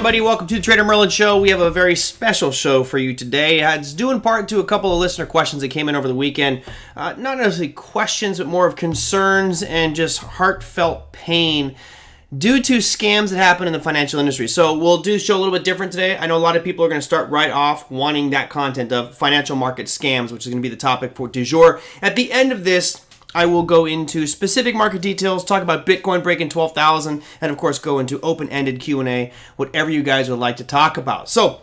everybody. Welcome to the Trader Merlin Show. We have a very special show for you today. It's due in part to a couple of listener questions that came in over the weekend. Not necessarily questions, but more of concerns and just heartfelt pain due to scams that happen in the financial industry. So we'll do a show a little bit different today. I know a lot of people are going to start right off wanting that content of financial market scams, which is going to be the topic for du jour. At the end of this, I will go into specific market details, talk about Bitcoin breaking 12,000, and of course go into open-ended Q&A, whatever you guys would like to talk about. So,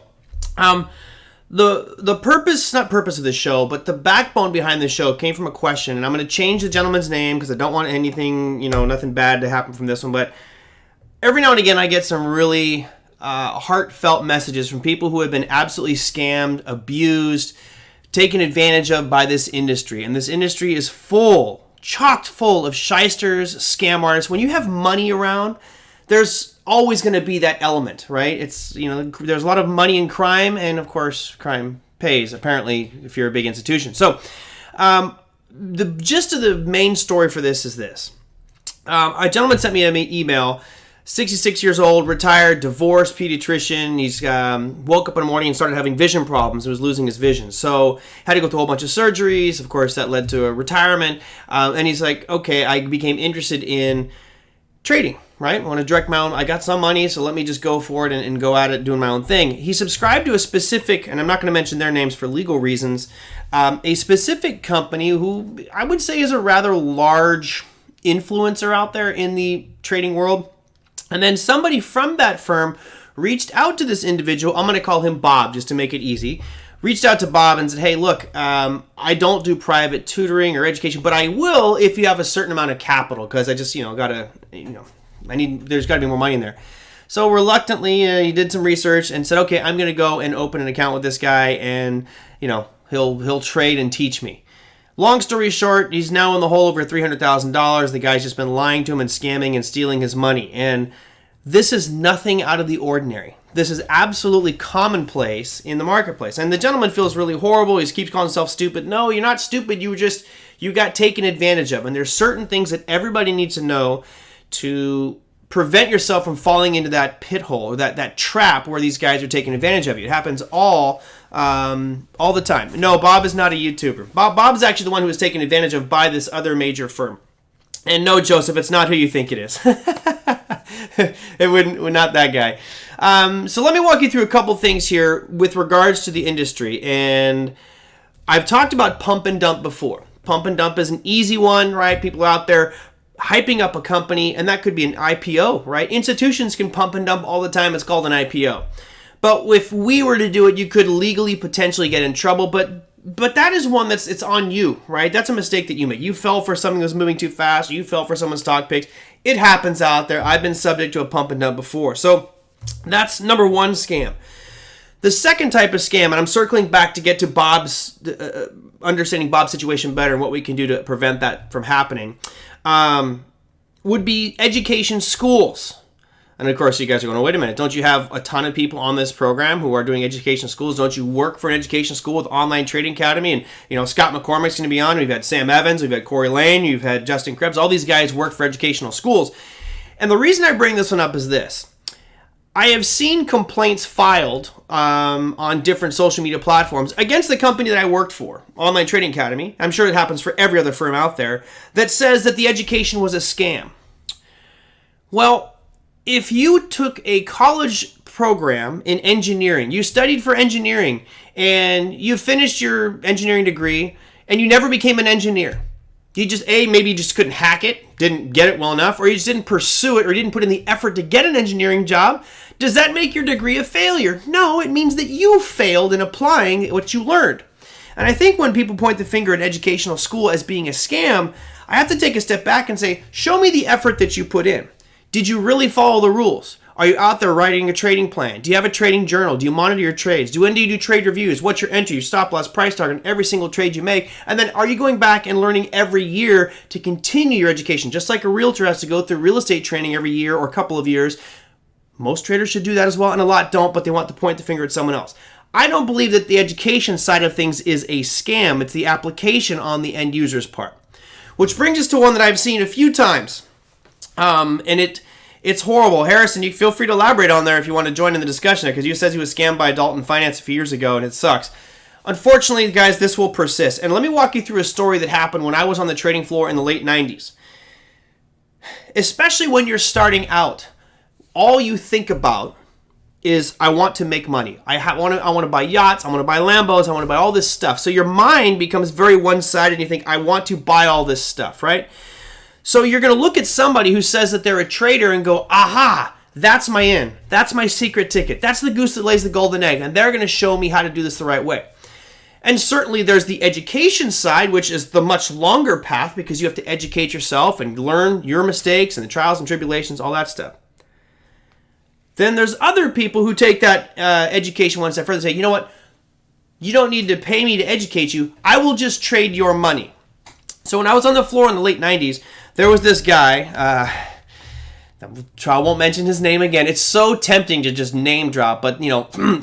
the purpose of the show, but the backbone behind the show came from a question, and I'm going to change the gentleman's name because I don't want anything, nothing bad to happen from this one, but every now and again I get some really heartfelt messages from people who have been absolutely scammed, abused, taken advantage of by this industry. And this industry is chocked full of shysters, scam artists. When you have money around, there's always going to be that element, right? It's, there's a lot of money in crime, and of course, crime pays, apparently, if you're a big institution. So, the gist of the main story for this is this. A gentleman sent me an email, 66 years old, retired, divorced, pediatrician. He's woke up in the morning and started having vision problems. He was losing his vision. So had to go through a whole bunch of surgeries. Of course, that led to a retirement. And he's like, okay, I became interested in trading, right? I want to direct my own. I got some money, so let me just go for it and go at it doing my own thing. He subscribed to a specific, and I'm not going to mention their names for legal reasons, a specific company who I would say is a rather large influencer out there in the trading world. And then somebody from that firm reached out to this individual. I'm going to call him Bob just to make it easy. Reached out to Bob and said, hey, look, I don't do private tutoring or education, but I will if you have a certain amount of capital because I just, there's got to be more money in there. So reluctantly, he did some research and said, okay, I'm going to go and open an account with this guy and, he'll trade and teach me. Long story short, he's now in the hole over $300,000. The guy's just been lying to him and scamming and stealing his money. And this is nothing out of the ordinary. This is absolutely commonplace in the marketplace. And the gentleman feels really horrible. He keeps calling himself stupid. No, you're not stupid. You got taken advantage of. And there's certain things that everybody needs to know to prevent yourself from falling into that pit hole or that trap where these guys are taking advantage of you. It happens all the time. No, Bob is not a YouTuber. Bob's actually the one who was taken advantage of by this other major firm. And no, Joseph, it's not who you think it is. It wouldn't, not that guy. So let me walk you through a couple things here with regards to the industry. And I've talked about pump and dump before. Pump and dump is an easy one, right? People are out there hyping up a company, and that could be an IPO, right? Institutions can pump and dump all the time. It's called an IPO. But if we were to do it, you could legally potentially get in trouble. But that is one it's on you, right? That's a mistake that you made. You fell for something that was moving too fast. Or you fell for someone's stock picks. It happens out there. I've been subject to a pump and dump before. So that's number one scam. The second type of scam, and I'm circling back to get to Bob's, understanding Bob's situation better and what we can do to prevent that from happening, would be education schools. And of course, you guys are going, wait a minute, don't you have a ton of people on this program who are doing education schools? Don't you work for an education school with Online Trading Academy? And, Scott McCormick's going to be on. We've had Sam Evans. We've had Corey Lane. You've had Justin Krebs. All these guys work for educational schools. And the reason I bring this one up is this. I have seen complaints filed on different social media platforms against the company that I worked for, Online Trading Academy. I'm sure it happens for every other firm out there that says that the education was a scam. Well, if you took a college program in engineering, you studied for engineering, and you finished your engineering degree, and you never became an engineer, you just, maybe you just couldn't hack it, didn't get it well enough, or you just didn't pursue it, or didn't put in the effort to get an engineering job, does that make your degree a failure? No, it means that you failed in applying what you learned. And I think when people point the finger at educational school as being a scam, I have to take a step back and say, show me the effort that you put in. Did you really follow the rules? Are you out there writing a trading plan? Do you have a trading journal? Do you monitor your trades? When do you do trade reviews? What's your entry, your stop loss, price target on every single trade you make? And then are you going back and learning every year to continue your education? Just like a realtor has to go through real estate training every year or a couple of years. Most traders should do that as well, and a lot don't, but they want to point the finger at someone else. I don't believe that the education side of things is a scam. It's the application on the end user's part. Which brings us to one that I've seen a few times. And it It's horrible. Harrison, you feel free to elaborate on there if you want to join in the discussion, because you says he was scammed by Dalton Finance a few years ago, and it sucks. Unfortunately, guys, this will persist. And let me walk you through a story that happened when I was on the trading floor in the late 90s. Especially when you're starting out, all you think about is, I want to make money. I want to buy yachts. I want to buy Lambos. I want to buy all this stuff. So your mind becomes very one-sided, and you think, I want to buy all this stuff, right? So you're going to look at somebody who says that they're a trader and go, aha, that's my in. That's my secret ticket. That's the goose that lays the golden egg, and they're going to show me how to do this the right way. And certainly there's the education side, which is the much longer path, because you have to educate yourself and learn your mistakes and the trials and tribulations, all that stuff. Then there's other people who take that education one step further and say, you know what? You don't need to pay me to educate you. I will just trade your money. So when I was on the floor in the late 90s, there was this guy, I won't mention his name again. It's so tempting to just name drop, but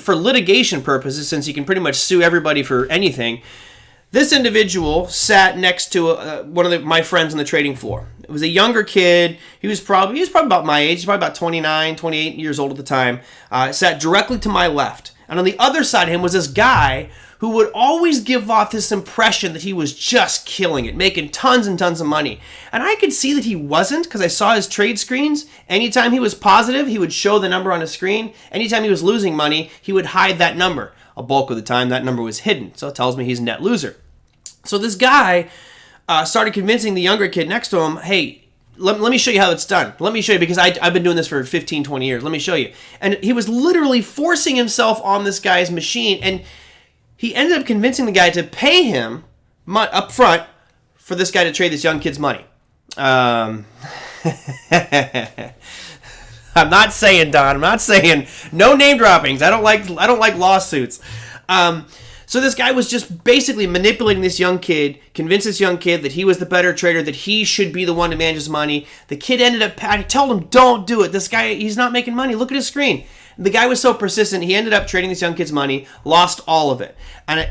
for litigation purposes, since you can pretty much sue everybody for anything, this individual sat next to one of my friends on the trading floor. It was a younger kid. He was probably about my age. He's probably about 29, 28 years old at the time. Sat directly to my left. And on the other side of him was this guy who would always give off this impression that he was just killing it, making tons and tons of money. And I could see that he wasn't, because I saw his trade screens. Anytime he was positive, he would show the number on his screen. Anytime he was losing money, he would hide that number. A bulk of the time, that number was hidden. So it tells me he's a net loser. So this guy started convincing the younger kid next to him, hey, let me show you how it's done. Let me show you, because I've been doing this for 15, 20 years. Let me show you. And he was literally forcing himself on this guy's machine, and he ended up convincing the guy to pay him up front for this guy to trade this young kid's money. I'm not saying, Don. I'm not saying no name droppings. I don't like lawsuits. So this guy was just basically manipulating this young kid, convinced this young kid that he was the better trader, that he should be the one to manage his money. The kid ended up, I told him, don't do it. This guy, he's not making money. Look at his screen. The guy was so persistent, he ended up trading this young kid's money, lost all of it. And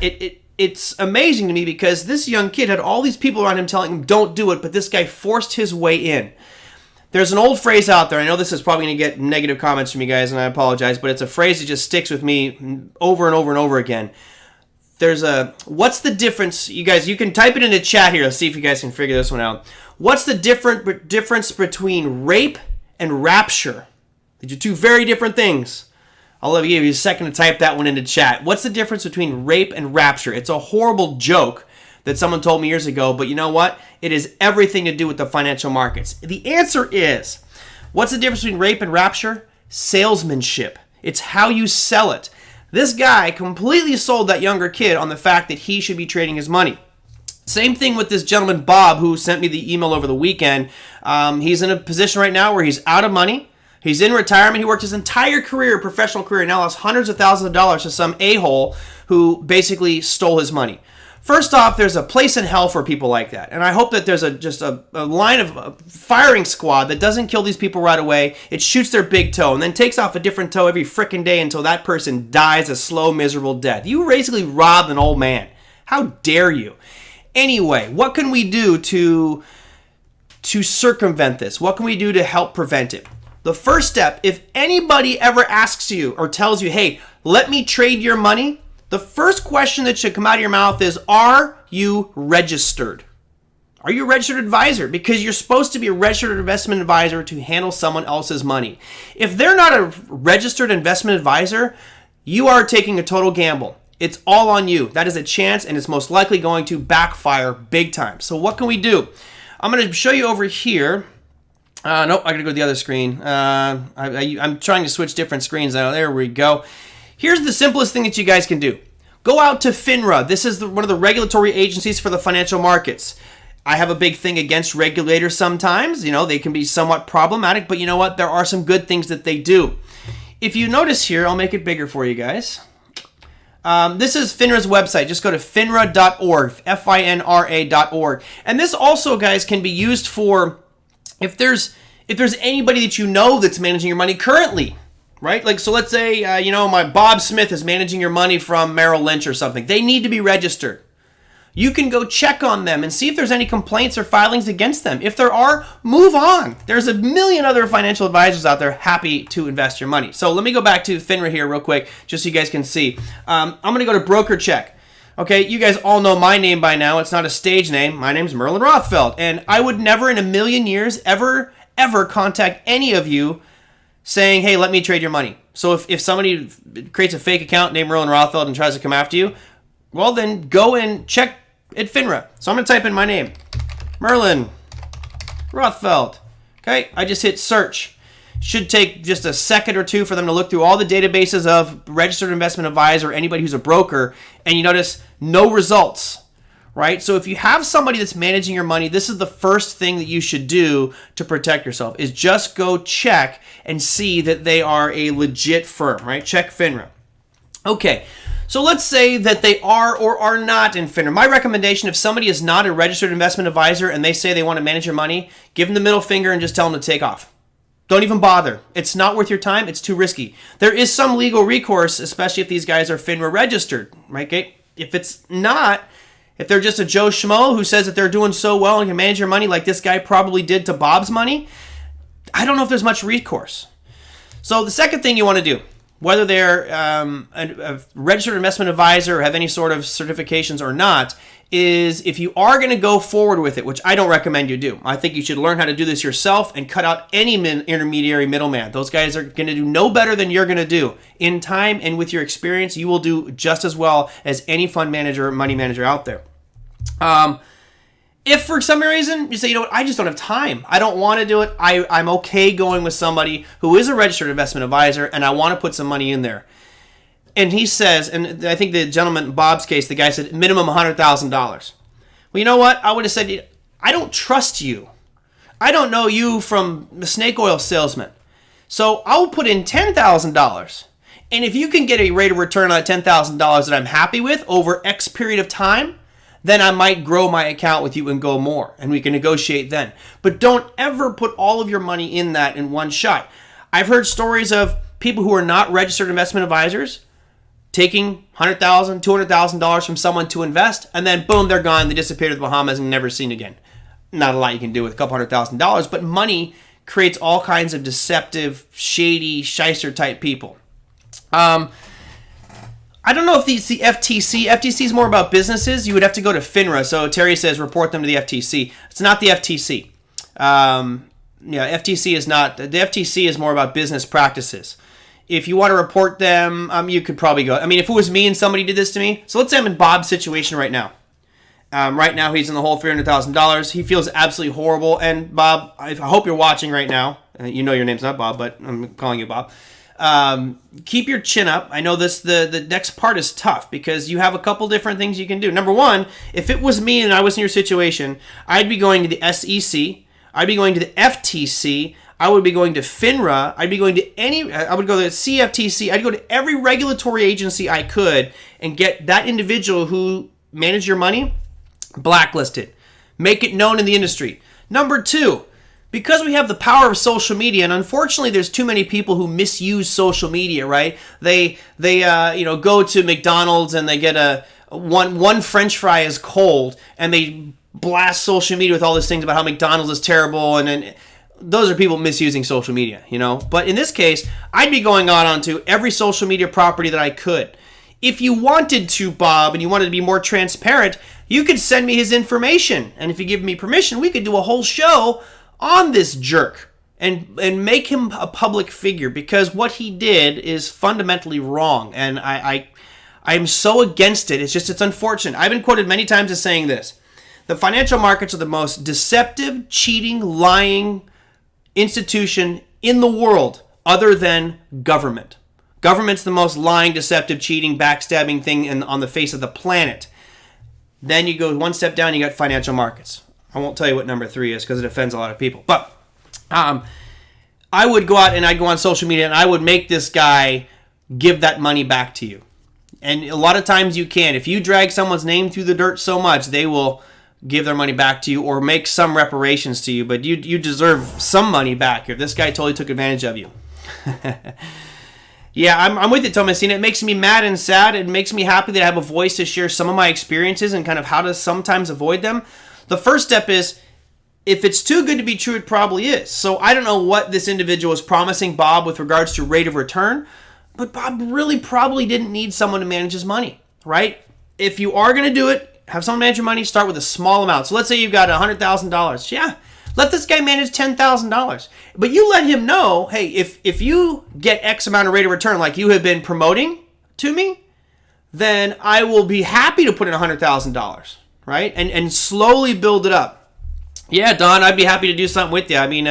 it's amazing to me, because this young kid had all these people around him telling him, don't do it, but this guy forced his way in. There's an old phrase out there. I know this is probably going to get negative comments from you guys, and I apologize, but it's a phrase that just sticks with me over and over and over again. What's the difference? You guys, you can type it in the chat here. Let's see if you guys can figure this one out. What's the difference between rape and rapture? These are two very different things. I'll give you a second to type that one into chat. What's the difference between rape and rapture? It's a horrible joke that someone told me years ago, but you know what? It is everything to do with the financial markets. The answer is, what's the difference between rape and rapture? Salesmanship. It's how you sell it. This guy completely sold that younger kid on the fact that he should be trading his money. Same thing with this gentleman, Bob, who sent me the email over the weekend. He's in a position right now where he's out of money. He's in retirement. He worked his entire career, professional career, now lost hundreds of thousands of dollars to some a-hole who basically stole his money. First off, there's a place in hell for people like that. And I hope that there's just a line of firing squad that doesn't kill these people right away. It shoots their big toe and then takes off a different toe every frickin' day until that person dies a slow, miserable death. You basically robbed an old man. How dare you? Anyway, what can we do to circumvent this? What can we do to help prevent it? The first step, if anybody ever asks you or tells you, hey, let me trade your money, the first question that should come out of your mouth is, are you registered? Are you a registered advisor? Because you're supposed to be a registered investment advisor to handle someone else's money. If they're not a registered investment advisor, you are taking a total gamble. It's all on you. That is a chance, and it's most likely going to backfire big time. So what can we do? I'm going to show you over here. Nope, I got to go to the other screen. I'm trying to switch different screens now. There we go. Here's the simplest thing that you guys can do. Go out to FINRA. This is one of the regulatory agencies for the financial markets. I have a big thing against regulators sometimes. They can be somewhat problematic, but you know what? There are some good things that they do. If you notice here, I'll make it bigger for you guys. This is FINRA's website. Just go to finra.org, FINRA.org. And this also, guys, can be used for if there's anybody that you know that's managing your money currently. Right? Like, so let's say, my Bob Smith is managing your money from Merrill Lynch or something. They need to be registered. You can go check on them and see if there's any complaints or filings against them. If there are, move on. There's a million other financial advisors out there happy to invest your money. So let me go back to FINRA here real quick, just so you guys can see. I'm going to go to broker check. Okay, you guys all know my name by now. It's not a stage name. My name's Merlin Rothfeld. And I would never in a million years ever contact any of you saying, hey, let me trade your money. So if somebody creates a fake account named Merlin Rothfeld and tries to come after you, well, then go and check at FINRA. So I'm going to type in my name, Merlin Rothfeld. Okay, I just hit search. Should take just a second or two for them to look through all the databases of registered investment advisor, anybody who's a broker, and you notice no results, right? So if you have somebody that's managing your money, this is the first thing that you should do to protect yourself, is just go check and see that they are a legit firm, right? Check FINRA. Okay. So let's say that they are or are not in FINRA. My recommendation, if somebody is not a registered investment advisor and they say they want to manage your money, give them the middle finger and just tell them to take off. Don't even bother. It's not worth your time. It's too risky. There is some legal recourse, especially if these guys are FINRA registered, right? Okay? If it's not, if they're just a Joe Schmo who says that they're doing so well and can manage your money like this guy probably did to Bob's money, I don't know if there's much recourse. So the second thing you want to do, whether they're a registered investment advisor or have any sort of certifications or not, is if you are going to go forward with it, which I don't recommend you do. I think you should learn how to do this yourself and cut out any intermediary middleman. Those guys are going to do no better than you're going to do. In time and with your experience, you will do just as well as any fund manager or money manager out there. If for some reason you say, you know what, I just don't have time, I don't want to do it, I'm okay going with somebody who is a registered investment advisor and I want to put some money in there. And he says, and I think the gentleman in Bob's case, the guy said minimum $100,000. Well, you know what? I would have said, I don't trust you. I don't know you from the snake oil salesman. So I'll put in $10,000. And if you can get a rate of return on that $10,000 that I'm happy with over X period of time, then I might grow my account with you and go more, and we can negotiate then. But don't ever put all of your money in that in one shot. I've heard stories of people who are not registered investment advisors taking $100,000, $200,000 from someone to invest, and then boom, they're gone. They disappear to the Bahamas and never seen again. Not a lot you can do with a couple $100,000, but money creates all kinds of deceptive, shady, shyster type people. I don't know if it's the FTC. FTC is more about businesses. You would have to go to FINRA. So Terry says report them to the FTC. It's not the FTC. FTC is not. The FTC is more about business practices. If you want to report them, you could probably go. I mean, if it was me and somebody did this to me, so let's say I'm in Bob's situation right now. Right now, he's in the hole $300,000. He feels absolutely horrible. And Bob, I hope you're watching right now. You know your name's not Bob, but I'm calling you Bob. Keep your chin up. I know the next part is tough because you have a couple different things you can do. Number one, if it was me and I was in your situation, I'd be going to the SEC. I'd be going to the FTC. I would be going to FINRA. I would go to the CFTC. I'd go to every regulatory agency I could and get that individual who managed your money blacklisted. Make it known in the industry. Number two, because we have the power of social media, and unfortunately there's too many people who misuse social media, right? They go to McDonald's and they get one French fry is cold and they blast social media with all these things about how McDonald's is terrible, and then those are people misusing social media, you know? But in this case, I'd be going onto every social media property that I could. If you wanted to, Bob, and you wanted to be more transparent, you could send me his information. And if you give me permission, we could do a whole show on this jerk and make him a public figure, because what he did is fundamentally wrong. And I'm so against it. It's unfortunate. I've been quoted many times as saying this. The financial markets are the most deceptive, cheating, lying institution in the world other than government. Government's the most lying, deceptive, cheating, backstabbing thing on the face of the planet. Then you go one step down, you got financial markets. I won't tell you what number 3 is because it offends a lot of people. But I would go out and I'd go on social media and I would make this guy give that money back to you. And a lot of times you can. If you drag someone's name through the dirt so much, they will give their money back to you or make some reparations to you. But you deserve some money back if this guy totally took advantage of you. Yeah, I'm with you, Thomasina. It makes me mad and sad. It makes me happy that I have a voice to share some of my experiences and kind of how to sometimes avoid them. The first step is, if it's too good to be true, it probably is. So I don't know what this individual is promising Bob with regards to rate of return, but Bob really probably didn't need someone to manage his money, right? If you are going to do it, have someone manage your money, start with a small amount. So let's say you've got $100,000. Yeah, let this guy manage $10,000. But you let him know, hey, if you get X amount of rate of return like you have been promoting to me, then I will be happy to put in $100,000, right? And slowly build it up. Yeah, Don, I'd be happy to do something with you. I mean,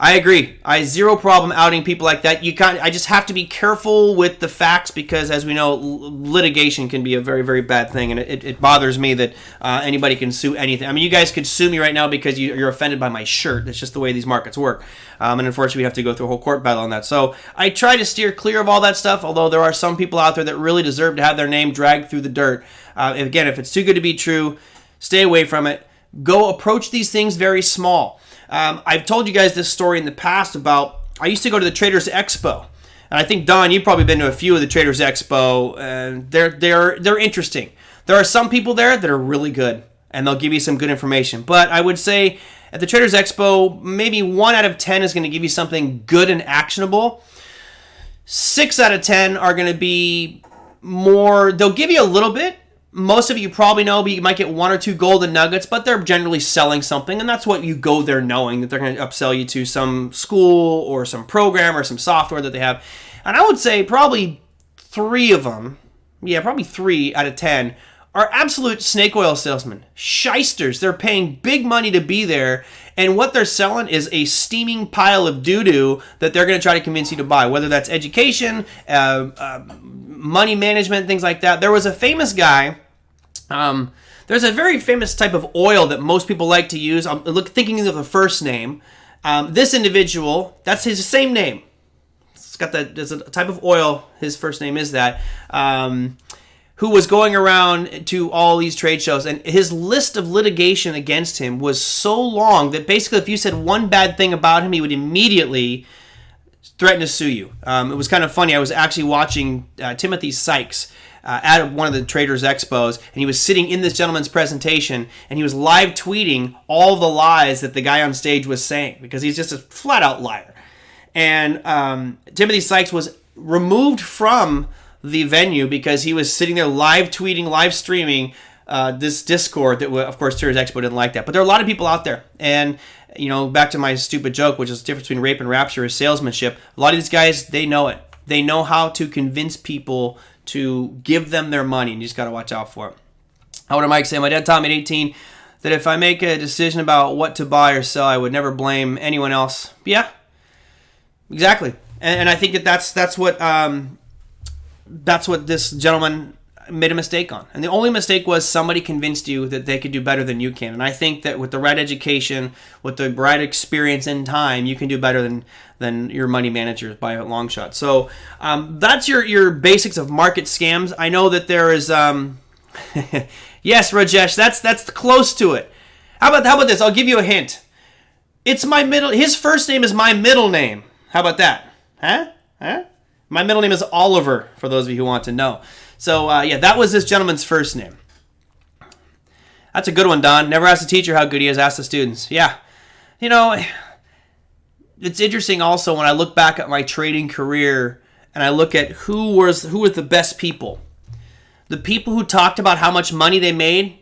I agree. I zero problem outing people like that. I just have to be careful with the facts because, as we know, litigation can be a very, very bad thing, and it bothers me that anybody can sue anything. I mean, you guys could sue me right now because you're offended by my shirt. That's just the way these markets work, and unfortunately, we have to go through a whole court battle on that. So I try to steer clear of all that stuff, although there are some people out there that really deserve to have their name dragged through the dirt. Again, if it's too good to be true, stay away from it. Go approach these things very small. I've told you guys this story in the past about, I used to go to the Traders Expo. And I think, Don, you've probably been to a few of the Traders Expo. They're interesting. There are some people there that are really good, and they'll give you some good information. But I would say at the Traders Expo, maybe 1 out of 10 is going to give you something good and actionable. 6 out of 10 are going to be more, they'll give you a little bit. Most of it you probably know, but you might get 1 or 2 golden nuggets, but they're generally selling something, and that's what you go there knowing, that they're going to upsell you to some school or some program or some software that they have. And I would say probably 3 of them, probably 3 out of 10, are absolute snake oil salesmen. Shysters. They're paying big money to be there, and what they're selling is a steaming pile of doo-doo that they're going to try to convince you to buy, whether that's education, money management, things like that. There was a famous guy. There's a very famous type of oil that most people like to use. I'm thinking of the first name. This individual, that's his same name. There's a type of oil. His first name is that. Who was going around to all these trade shows, and his list of litigation against him was so long that basically if you said one bad thing about him, he would immediately threaten to sue you. It was kind of funny. I was actually watching Timothy Sykes at one of the Traders Expos, and he was sitting in this gentleman's presentation, and he was live tweeting all the lies that the guy on stage was saying, because he's just a flat-out liar. And Timothy Sykes was removed from the venue because he was sitting there live tweeting, live streaming this Discord that, of course, Traders Expo didn't like that. But there are a lot of people out there. And, back to my stupid joke, which is the difference between rape and rapture is salesmanship. A lot of these guys, they know it. They know how to convince people to give them their money, and you just got to watch out for it. How would Mike say? My dad taught me at 18 that if I make a decision about what to buy or sell, I would never blame anyone else. Yeah, exactly. And I think that's what this gentleman made a mistake on. And the only mistake was somebody convinced you that they could do better than you can. And I think that with the right education, with the right experience and time, you can do better than your money managers by a long shot. So that's your basics of market scams. I know that there is... yes, Rajesh, that's close to it. How about this? I'll give you a hint. His first name is my middle name. How about that? Huh? My middle name is Oliver, for those of you who want to know. So, that was this gentleman's first name. That's a good one, Don. Never asked the teacher how good he is, ask the students. Yeah. It's interesting also when I look back at my trading career and I look at who were the best people. The people who talked about how much money they made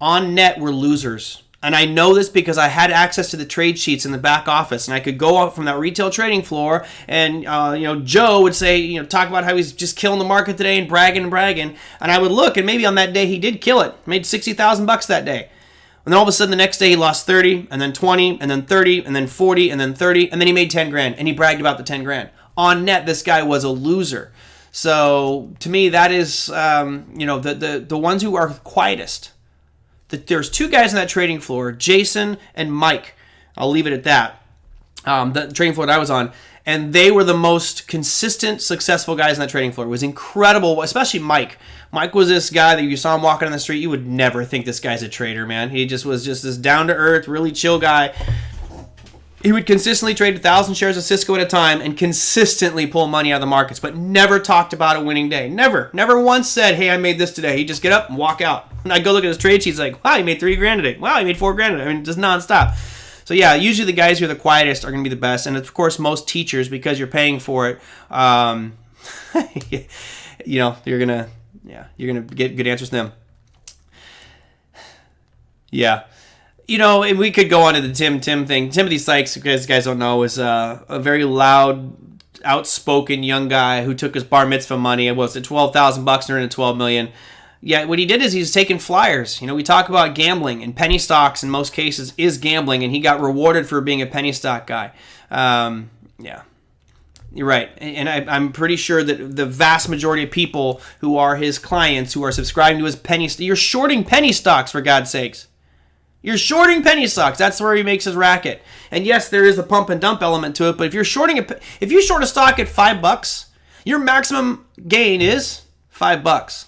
on net were losers. And I know this because I had access to the trade sheets in the back office, and I could go out from that retail trading floor, and Joe would say, talk about how he's just killing the market today and bragging, and I would look, and maybe on that day he did kill it, made $60,000 that day, and then all of a sudden the next day he lost 30, and then 20, and then 30, and then 40, and then 30, and then he made 10 grand, and he bragged about the 10 grand. On net, this guy was a loser. So to me, that is the ones who are quietest. There's 2 guys on that trading floor, Jason and Mike. I'll leave it at that. The trading floor that I was on. And they were the most consistent, successful guys on that trading floor. It was incredible, especially Mike. Mike was this guy that you saw him walking on the street. You would never think this guy's a trader, man. He just was this down-to-earth, really chill guy. He would consistently trade 1,000 shares of Cisco at a time and consistently pull money out of the markets, but never talked about a winning day. Never once said, hey, I made this today. He'd just get up and walk out. And I'd go look at his trade sheets like, wow, he made $3,000 today. Wow, he made $4,000 today. I mean, just nonstop. So yeah, usually the guys who are the quietest are going to be the best. And of course, most teachers, because you're paying for it, you're going to get good answers from them. Yeah. And we could go on to the Tim thing. Timothy Sykes, because you guys don't know, is a very loud, outspoken young guy who took his bar mitzvah money. It was at $12,000 and earned $12 million. Yeah, what he did is he's taking flyers. We talk about gambling, and penny stocks in most cases is gambling, and he got rewarded for being a penny stock guy. Yeah. You're right. And I'm pretty sure that the vast majority of people who are his clients, who are subscribing to his you're shorting penny stocks, for God's sakes. You're shorting penny stocks. That's where he makes his racket. And yes, there is a pump and dump element to it. But if you short a stock at $5, your maximum gain is $5.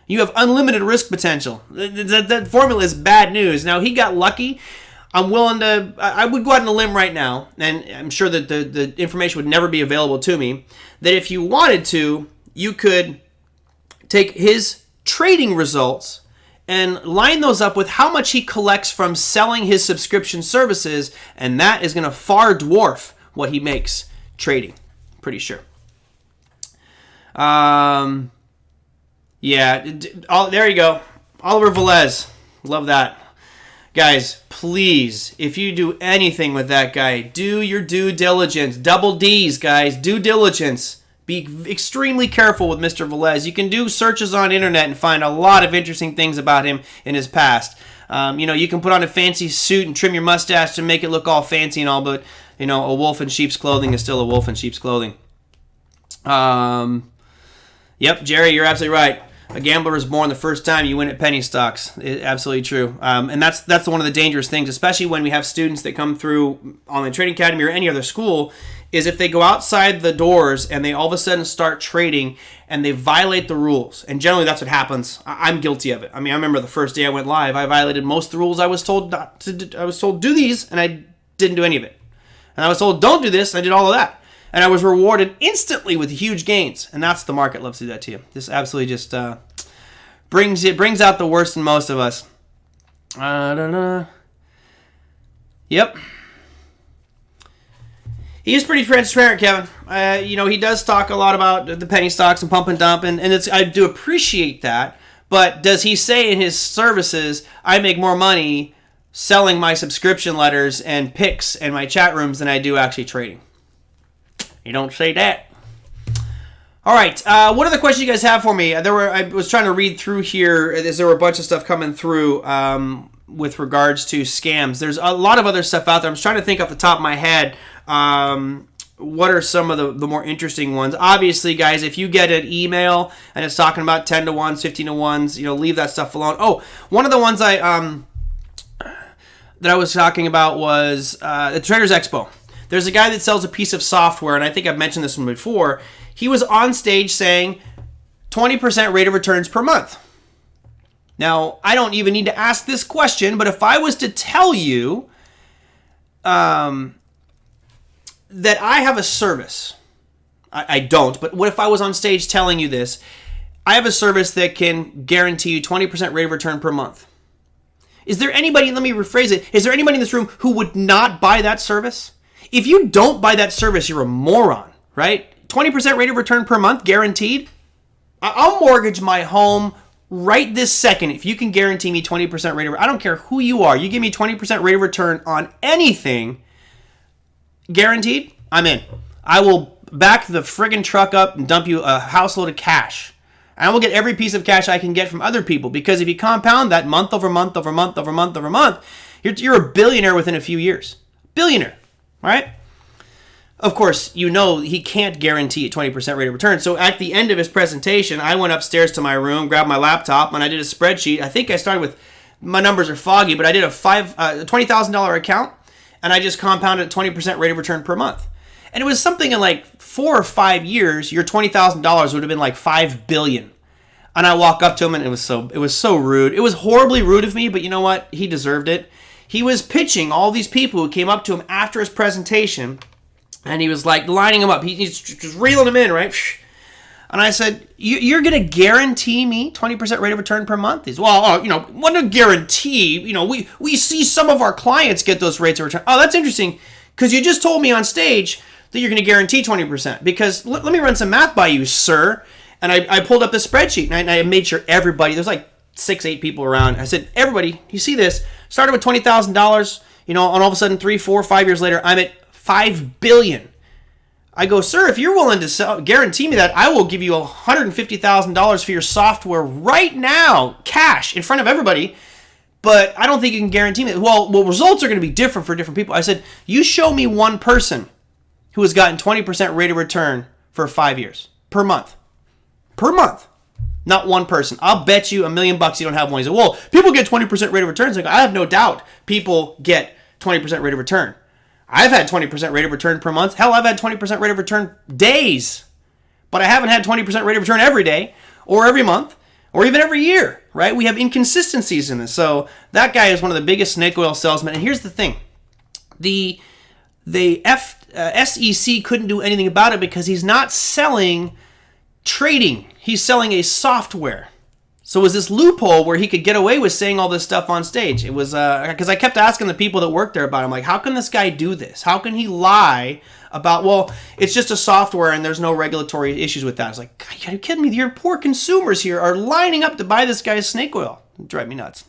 You have unlimited risk potential. That formula is bad news. Now, he got lucky. I would go out on a limb right now, and I'm sure that the information would never be available to me, that if you wanted to, you could take his trading results and line those up with how much he collects from selling his subscription services, and that is going to far dwarf what he makes trading. Pretty sure. Yeah, there you go. Oliver Velez. Love that. Guys, please, if you do anything with that guy, do your due diligence. Double D's, guys. Due diligence. Be extremely careful with Mr. Velez. You can do searches on internet and find a lot of interesting things about him in his past. You can put on a fancy suit and trim your mustache to make it look all fancy and all, but, a wolf in sheep's clothing is still a wolf in sheep's clothing. Yep, Jerry, you're absolutely right. A gambler is born the first time you win at penny stocks. Absolutely true. And that's one of the dangerous things, especially when we have students that come through Online Trading Academy or any other school, is if they go outside the doors and they all of a sudden start trading and they violate the rules. And generally that's what happens. I'm guilty of it. I remember the first day I went live, I violated most of the rules I was told not to. I was told do these, and I didn't do any of it. And I was told don't do this, and I did all of that. And I was rewarded instantly with huge gains. And that's the market loves to do that to you. This absolutely just brings out the worst in most of us. Yep. He is pretty transparent, Kevin. He does talk a lot about the penny stocks and pump and dump, and I do appreciate that. But does he say in his services, I make more money selling my subscription letters and picks and my chat rooms than I do actually trading? You don't say that. All right. What other questions you guys have for me? I was trying to read through here as there were a bunch of stuff coming through with regards to scams. There's a lot of other stuff out there. I'm just trying to think off the top of my head. What are some of the more interesting ones? Obviously, guys, if you get an email and it's talking about 10 to 1s, 15 to 1s, leave that stuff alone. Oh, one of the ones that I was talking about was the Traders Expo. There's a guy that sells a piece of software, and I think I've mentioned this one before. He was on stage saying 20% rate of returns per month. Now, I don't even need to ask this question, but if I was to tell you that I have a service, I don't, but what if I was on stage telling you this? I have a service that can guarantee you 20% rate of return per month. Is there anybody, let me rephrase it, is there anybody in this room who would not buy that service? If you don't buy that service, you're a moron, right? 20% rate of return per month, guaranteed. I'll mortgage my home right this second if you can guarantee me 20% rate of return. I don't care who you are. You give me 20% rate of return on anything, guaranteed, I'm in. I will back the friggin' truck up and dump you a house load of cash. And I will get every piece of cash I can get from other people, because if you compound that month over month over month over month over month, you're a billionaire within a few years. Billionaire. Right? Of course, he can't guarantee a 20% rate of return. So at the end of his presentation, I went upstairs to my room, grabbed my laptop, and I did a spreadsheet. I think I started with, my numbers are foggy, but I did a $20,000 account, and I just compounded 20% rate of return per month. And it was something in like 4 or 5 years, your $20,000 would have been like $5 billion. And I walk up to him, and it was so rude. It was horribly rude of me, but you know what? He deserved it. he was pitching all these people who came up to him after his presentation, and he was like lining them up. He's just reeling them in, right? And I said, you're going to guarantee me 20% rate of return per month? He's, well, what a guarantee. We see some of our clients get those rates of return. Oh, that's interesting, because you just told me on stage that you're going to guarantee 20%. Because let me run some math by you, sir. And I pulled up the spreadsheet, and I made sure everybody, there's like 6-8 people around. I said, everybody, you see this? Started with $20,000, and all of a sudden 3, 4, 5 years later, I'm at $5 billion. I go, sir, if you're willing to guarantee me that, I will give you $150,000 for your software right now, cash, in front of everybody. But I don't think you can guarantee me that. Well, results are going to be different for different people. I said, you show me one person who has gotten 20% rate of return for 5 years per month. Per month. Not one person. I'll bet you $1 million you don't have one. He said, well, people get 20% rate of returns. I go, I have no doubt people get 20% rate of return. I've had 20% rate of return per month. Hell, I've had 20% rate of return days. But I haven't had 20% rate of return every day or every month or even every year, right? We have inconsistencies in this. So that guy is one of the biggest snake oil salesmen. And here's the thing. The SEC couldn't do anything about it because he's not selling trading. He's selling a software. So it was this loophole where he could get away with saying all this stuff on stage. It was because I kept asking the people that worked there about it. I'm like, how can this guy do this? How can he lie about, well, it's just a software and there's no regulatory issues with that? I was like, God, are you kidding me? Your poor consumers here are lining up to buy this guy's snake oil. It drive me nuts.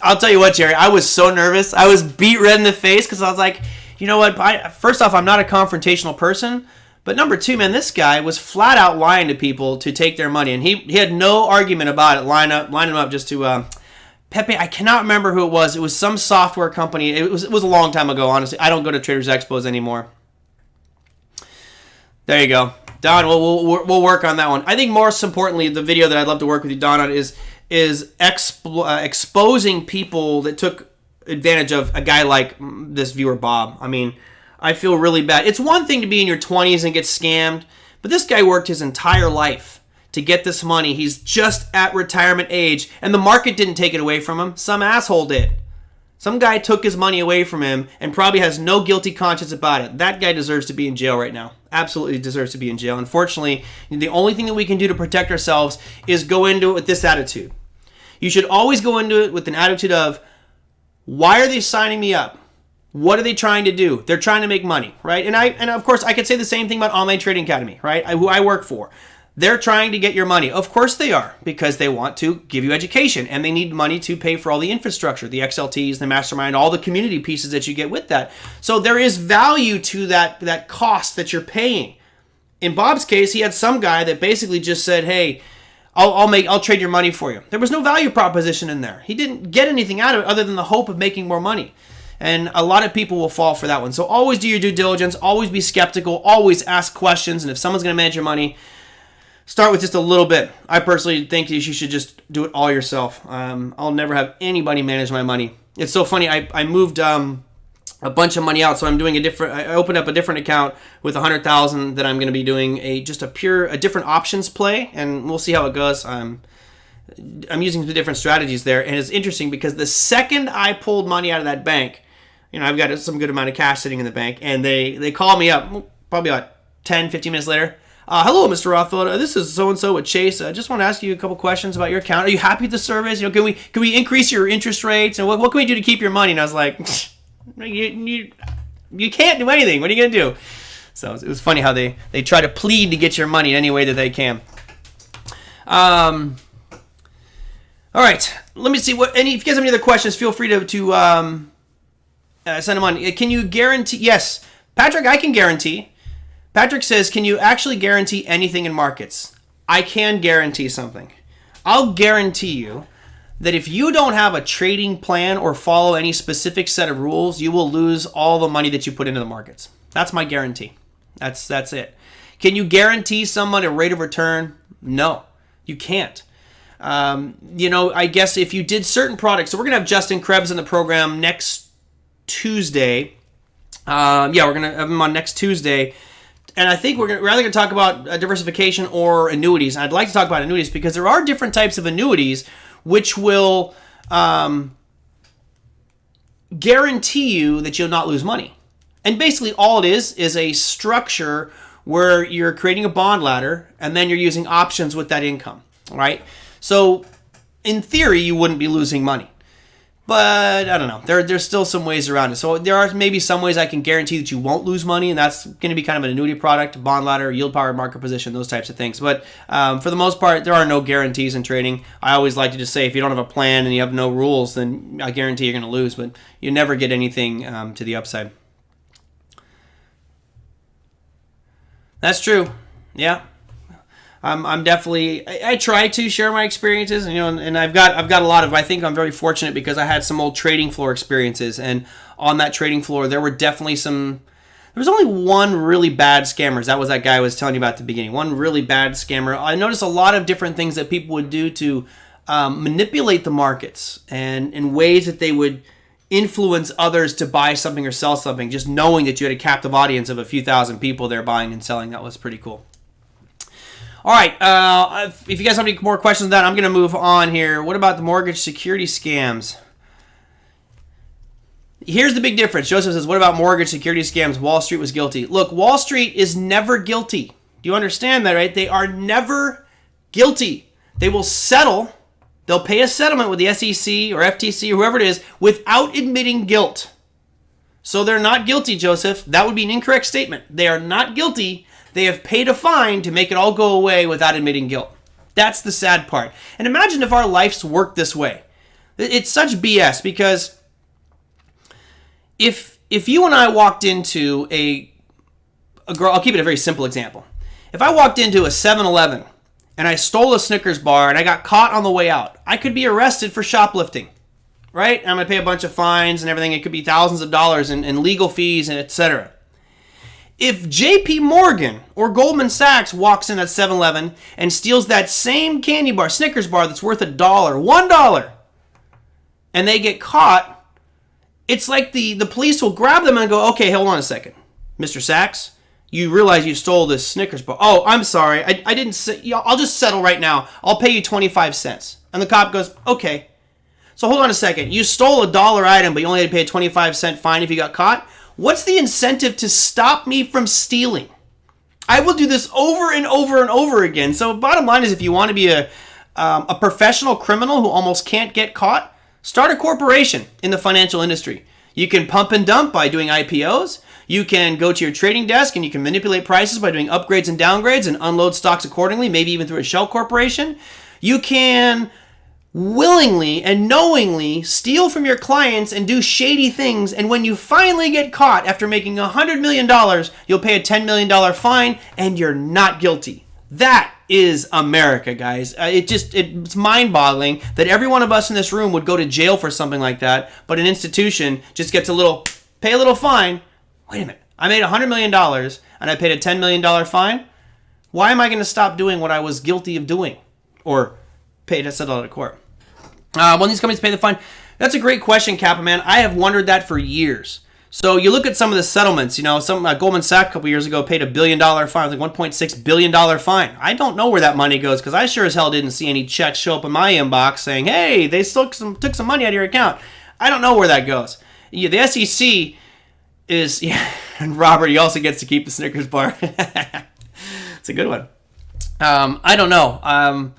I'll tell you what, Jerry, I was so nervous. I was beat red in the face because I was like, you know what? First off, I'm not a confrontational person. But number two, man, this guy was flat out lying to people to take their money. And he had no argument about it, lining them up just to... Pepe, I cannot remember who it was. It was some software company. It was a long time ago, honestly. I don't go to Traders Expos anymore. There you go. Don, we'll work on that one. I think most importantly, the video that I'd love to work with you, Don, on is exposing people that took advantage of a guy like this viewer, Bob. I mean... I feel really bad. It's one thing to be in your 20s and get scammed, but this guy worked his entire life to get this money. He's just at retirement age, and the market didn't take it away from him. Some asshole did. Some guy took his money away from him and probably has no guilty conscience about it. That guy deserves to be in jail right now. Absolutely deserves to be in jail. Unfortunately, the only thing that we can do to protect ourselves is go into it with this attitude. You should always go into it with an attitude of, why are they signing me up? What are they trying to do? They're trying to make money, right? And of course, I could say the same thing about Online Trading Academy, right? Who I work for. They're trying to get your money. Of course they are, because they want to give you education, and they need money to pay for all the infrastructure, the XLTs, the mastermind, all the community pieces that you get with that. So there is value to that cost that you're paying. In Bob's case, he had some guy that basically just said, hey, I'll trade your money for you. There was no value proposition in there. He didn't get anything out of it other than the hope of making more money. And a lot of people will fall for that one. So always do your due diligence. Always be skeptical. Always ask questions. And if someone's going to manage your money, start with just a little bit. I personally think you should just do it all yourself. I'll never have anybody manage my money. It's so funny. I moved a bunch of money out. So I'm doing I opened up a different account with $100,000 that I'm going to be doing a different options play. And we'll see how it goes. I'm using the different strategies there. And it's interesting because the second I pulled money out of that bank, I've got some good amount of cash sitting in the bank, and they call me up probably about 10, 15 minutes later. Hello, Mr. Rothfeld. This is so-and-so with Chase. I just want to ask you a couple questions about your account. Are you happy with the service? Can we increase your interest rates? And what can we do to keep your money? And I was like, you can't do anything. What are you going to do? So it was funny how they try to plead to get your money in any way that they can. All right. Let me see. If you guys have any other questions, feel free to send them on. Can you guarantee? Yes. Patrick, I can guarantee. Patrick says, can you actually guarantee anything in markets? I can guarantee something. I'll guarantee you that if you don't have a trading plan or follow any specific set of rules, you will lose all the money that you put into the markets. That's my guarantee. That's it. Can you guarantee someone a rate of return? No, you can't. I guess if you did certain products, so we're going to have Justin Krebs in the program next Tuesday. We're going to have him on next Tuesday. And I think we're rather going to talk about diversification or annuities. And I'd like to talk about annuities because there are different types of annuities which will guarantee you that you'll not lose money. And basically all it is a structure where you're creating a bond ladder and then you're using options with that income, right? So in theory, you wouldn't be losing money. But I don't know. There's still some ways around it. So there are maybe some ways I can guarantee that you won't lose money, and that's going to be kind of an annuity product, bond ladder, yield power, market position, those types of things. But for the most part, there are no guarantees in trading. I always like to just say if you don't have a plan and you have no rules, then I guarantee you're going to lose. But you never get anything to the upside. That's true. Yeah. I'm definitely, I try to share my experiences, and I've got a lot of, I think I'm very fortunate because I had some old trading floor experiences, and on that trading floor, there was only one really bad scammer. That was that guy I was telling you about at the beginning. One really bad scammer. I noticed a lot of different things that people would do to manipulate the markets and in ways that they would influence others to buy something or sell something, just knowing that you had a captive audience of a few thousand people there buying and selling. That was pretty cool. All right, if you guys have any more questions on that, I'm going to move on here. What about the mortgage security scams? Here's the big difference. Joseph says, what about mortgage security scams? Wall Street was guilty. Look, Wall Street is never guilty. Do you understand that, right? They are never guilty. They will settle. They'll pay a settlement with the SEC or FTC or whoever it is without admitting guilt. So they're not guilty, Joseph. That would be an incorrect statement. They are not guilty. They have paid a fine to make it all go away without admitting guilt. That's the sad part. And imagine if our lives worked this way. It's such BS because if you and I walked into a girl, I'll keep it a very simple example. If I walked into a 7-Eleven and I stole a Snickers bar and I got caught on the way out, I could be arrested for shoplifting, right? And I'm going to pay a bunch of fines and everything. It could be thousands of dollars in legal fees and etc. If JP Morgan or Goldman Sachs walks in at 7-Eleven and steals that same candy bar, Snickers bar that's worth $1, and they get caught, it's like the police will grab them and go, okay, hold on a second. Mr. Sachs, you realize you stole this Snickers bar. Oh, I'm sorry. I didn't say, I'll just settle right now. I'll pay you 25 cents. And the cop goes, okay. So hold on a second. You stole a $1 item, but you only had to pay a 25-cent fine if you got caught? What's the incentive to stop me from stealing? I will do this over and over and over again. So bottom line is if you want to be a professional criminal who almost can't get caught, start a corporation in the financial industry. You can pump and dump by doing IPOs. You can go to your trading desk and you can manipulate prices by doing upgrades and downgrades and unload stocks accordingly, maybe even through a shell corporation. You can willingly and knowingly steal from your clients and do shady things, and when you finally get caught after making $100 million, you'll pay a $10 million fine and you're not guilty. That is America, guys. It's mind-boggling that every one of us in this room would go to jail for something like that, but an institution just gets pay a little fine. Wait a minute, I made $100 million and I paid a $10 million fine? Why am I going to stop doing what I was guilty of doing or pay to settle out of court? When these companies pay the fine? That's a great question, Kappa-Man. I have wondered that for years. So you look at some of the settlements, some Goldman Sachs a couple years ago paid a $1 billion fine, like $1.6 billion fine. I don't know where that money goes because I sure as hell didn't see any checks show up in my inbox saying, hey, they still took some money out of your account. I don't know where that goes. Yeah, the SEC is, and Robert, he also gets to keep the Snickers bar. It's a good one. I don't know.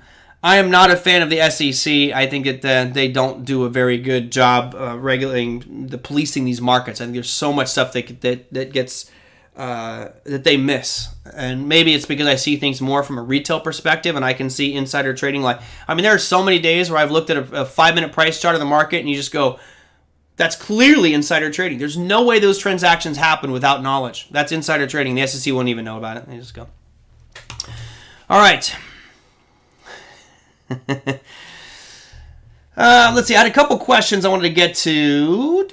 I am not a fan of the SEC. I think that they don't do a very good job regulating, policing these markets. I think there's so much stuff that gets that they miss, and maybe it's because I see things more from a retail perspective, and I can see insider trading. There are so many days where I've looked at a 5-minute price chart of the market, and you just go, that's clearly insider trading. There's no way those transactions happen without knowledge. That's insider trading. The SEC won't even know about it. They just go. All right. Let's see. I had a couple questions I wanted to get to.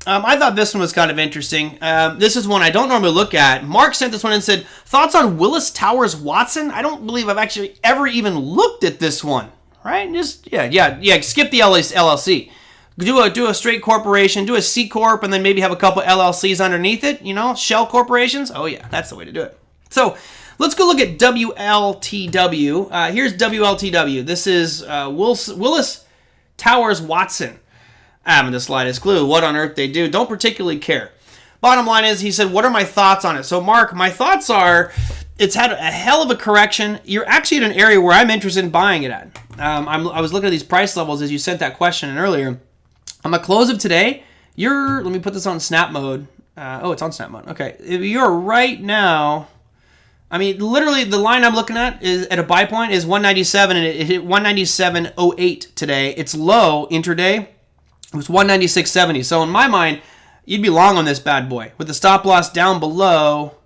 I thought this one was kind of interesting. This is one I don't normally look at. Mark sent this one and said, thoughts on Willis Towers Watson? I don't believe I've actually ever even looked at this one. Right? Just skip the LLC. Do a straight corporation, do a C Corp, and then maybe have a couple LLCs underneath it. Shell corporations. Oh yeah, that's the way to do it. So let's go look at WLTW. Here's WLTW. This is Willis Towers Watson. I haven't the slightest clue what on earth they do. Don't particularly care. Bottom line is, he said, what are my thoughts on it? So, Mark, my thoughts are, it's had a hell of a correction. You're actually in an area where I'm interested in buying it at. I was looking at these price levels as you sent that question in earlier. On the close of today, let me put this on snap mode. It's on snap mode. Okay. You're right now, I mean, literally the line I'm looking at is at a buy point is 197, and it hit 197.08 today. Its low intraday was 196.70. So in my mind, you'd be long on this bad boy with the stop loss down below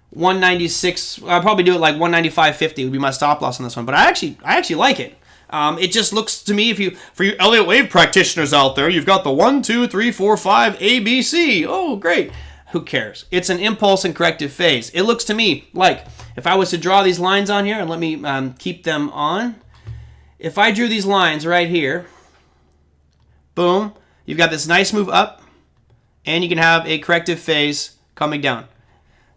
196. I'll probably do it like 195.50 would be my stop loss on this one. But I actually like it. It just looks to me, for you Elliott Wave practitioners out there, you've got the 1, 2, 3, 4, 5 ABC. Oh, great. Who cares? It's an impulse and corrective phase. It looks to me like if I was to draw these lines on here, and let me keep them on. If I drew these lines right here, boom, you've got this nice move up, and you can have a corrective phase coming down.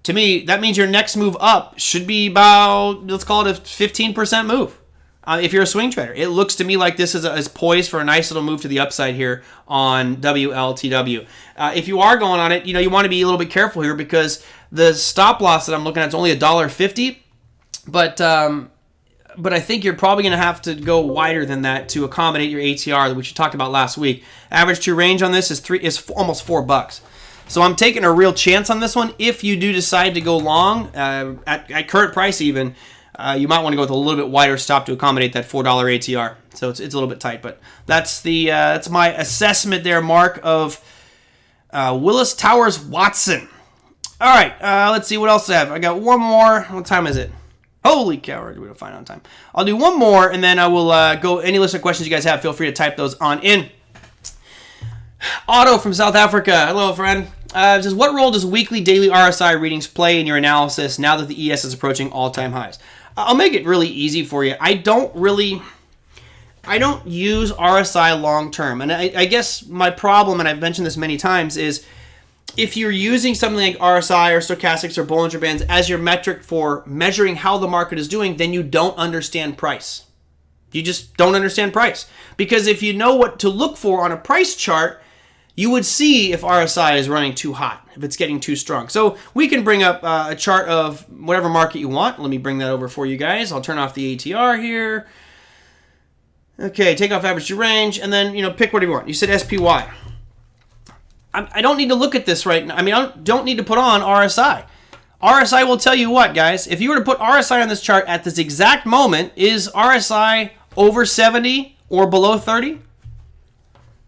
To me, that means your next move up should be about, let's call it a 15% move. If you're a swing trader, it looks to me like this is poised for a nice little move to the upside here on WLTW. If you are going on it, you want to be a little bit careful here because the stop loss that I'm looking at is only $1.50, but I think you're probably going to have to go wider than that to accommodate your ATR, which you talked about last week. Average true range on this is almost $4. So I'm taking a real chance on this one. If you do decide to go long at current price, even. You might want to go with a little bit wider stop to accommodate that $4 ATR. So it's a little bit tight, but that's my assessment there, Mark, of Willis Towers Watson. All right, let's see what else I have. I got one more. What time is it? Holy cow, we're going to find on time. I'll do one more, and then I will go. Any list of questions you guys have, feel free to type those on in. Otto from South Africa. Hello, friend. Says, what role does weekly, daily RSI readings play in your analysis now that the ES is approaching all-time highs? I'll make it really easy for you. I don't use RSI long-term. And I guess my problem, and I've mentioned this many times, is if you're using something like RSI or stochastics or Bollinger Bands as your metric for measuring how the market is doing, then you don't understand price. You just don't understand price. Because if you know what to look for on a price chart, you would see if RSI is running too hot, if it's getting too strong. So we can bring up a chart of whatever market you want. Let me bring that over for you guys. I'll turn off the ATR here. Okay, take off average to range, and then pick whatever you want. You said SPY. I don't need to look at this right now. I mean, I don't need to put on RSI. RSI will tell you what, guys. If you were to put RSI on this chart at this exact moment, is RSI over 70 or below 30?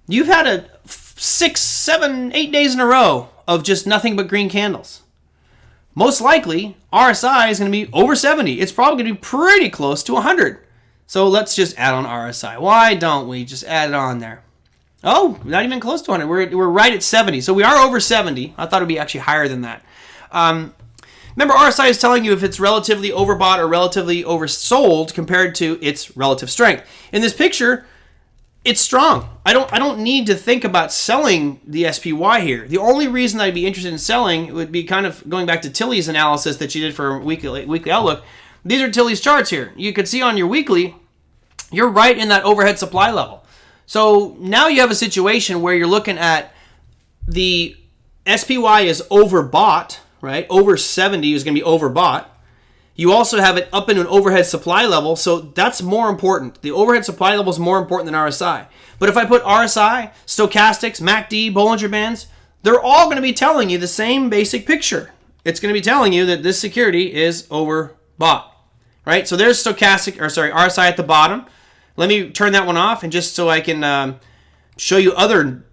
You've had a 6, 7, 8 days in a row of just nothing but green candles. Most likely, RSI is going to be over 70. It's probably going to be pretty close to 100. So let's just add on RSI. Why don't we just add it on there? Oh, not even close to 100. We're right at 70. So we are over 70. I thought it would be actually higher than that. Remember, RSI is telling you if it's relatively overbought or relatively oversold compared to its relative strength. In this picture, it's strong. I don't need to think about selling the SPY here. The only reason I'd be interested in selling would be kind of going back to Tilly's analysis that she did for weekly outlook. These are Tilly's charts here. You could see on your weekly, you're right in that overhead supply level. So now you have a situation where you're looking at the SPY is overbought, right? Over 70 is going to be overbought. You also have it up into an overhead supply level, so that's more important. The overhead supply level is more important than RSI. But if I put RSI, stochastics, MACD, Bollinger Bands, they're all going to be telling you the same basic picture. It's going to be telling you that this security is overbought, right? So there's RSI at the bottom. Let me turn that one off, and just so I can show you other